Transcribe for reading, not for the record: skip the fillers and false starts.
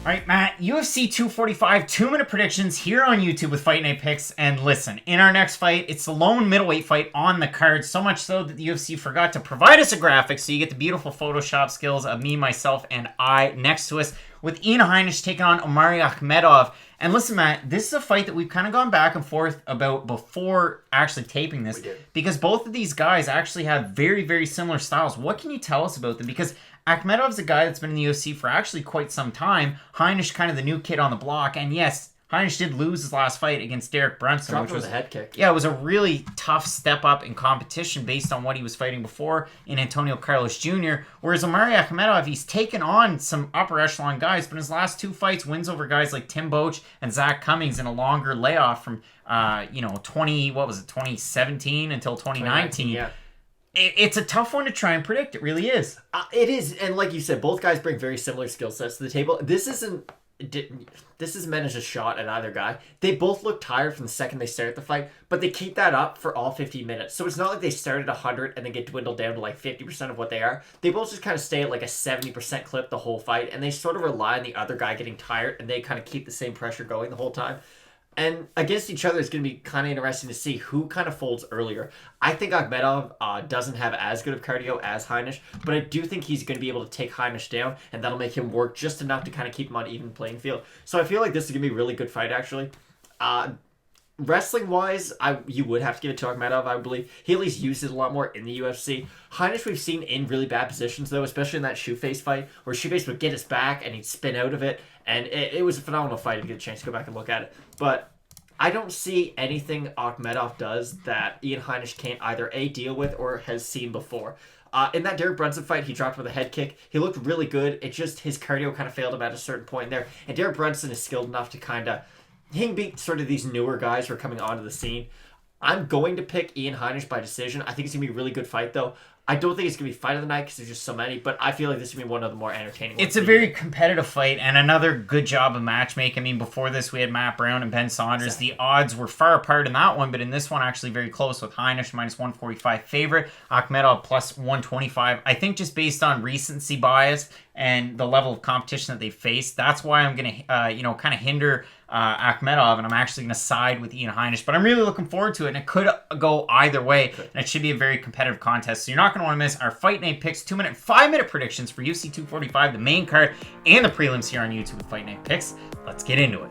All right, Matt, UFC 245 2-minute predictions here on YouTube with Fight Night Picks. And listen, in our next fight, it's the lone middleweight fight on the card. So much so that the UFC forgot to provide us a graphic, so you get the beautiful Photoshop skills of me, myself, and I next to us, with Ian Heinisch taking on Omari Akhmedov. And listen, Matt, this is a fight that we've kind of gone back and forth about before actually taping this, because both of these guys actually have very, very similar styles. What can you tell us about them? Because Akhmedov's a guy that's been in the UFC for actually quite some time. Heinisch kind of the new kid on the block. And yes, Heinisch did lose his last fight against Derek Brunson. Dropped with a head kick. Yeah, it was a really tough step up in competition based on what he was fighting before in Antonio Carlos Jr. Whereas Omari Akhmedov, he's taken on some upper echelon guys, but in his last two fights, wins over guys like Tim Boetsch and Zach Cummings in a longer layoff from 2017 until 2019. Yeah. It's a tough one to try and predict. It really is. It is, and like you said, both guys bring very similar skill sets to the table. This isn't meant as a shot at either guy. They both look tired from the second they start the fight, but they keep that up for all 50 minutes. So it's not like they start at 100 and then get dwindled down to like 50% of what they are. They both just kind of stay at like a 70% clip the whole fight, and they sort of rely on the other guy getting tired, and they kind of keep the same pressure going the whole time. And against each other, it's going to be kind of interesting to see who kind of folds earlier. I think Akhmedov doesn't have as good of cardio as Heinisch, but I do think he's going to be able to take Heinisch down, and that'll make him work just enough to kind of keep him on even playing field. So I feel like this is going to be a really good fight, actually. Wrestling-wise, you would have to give it to Akhmedov, I believe. He at least uses it a lot more in the UFC. Heinisch we've seen in really bad positions, though, especially in that Shoeface fight, where Shoeface would get his back and he'd spin out of it, and it was a phenomenal fight if you get a chance to go back and look at it. But I don't see anything Akhmedov does that Ian Heinisch can't either A, deal with or has seen before. In that Derek Brunson fight, he dropped with a head kick. He looked really good. It just, his cardio kind of failed him at a certain point there. And Derek Brunson is skilled enough to kind of, he can beat sort of these newer guys who are coming onto the scene. I'm going to pick Ian Heinisch by decision. I think it's going to be a really good fight, though. I don't think it's going to be fight of the night because there's just so many, but I feel like this is going to be one of the more entertaining ones. It's a very competitive fight and another good job of matchmaking. I mean, before this, we had Matt Brown and Ben Saunders. Exactly. The odds were far apart in that one, but in this one, actually very close with Heinisch minus 145 favorite, Akhmedov plus 125. I think just based on recency bias and the level of competition that they face, that's why I'm going to, kind of hinder Akhmedov, and I'm actually going to side with Ian Heinisch. But I'm really looking forward to it, and it could go either way, and it should be a very competitive contest. So you're not going to want to miss our Fight Night Picks 2-minute, 5-minute predictions for UFC 245, the main card, and the prelims here on YouTube with Fight Night Picks. Let's get into it.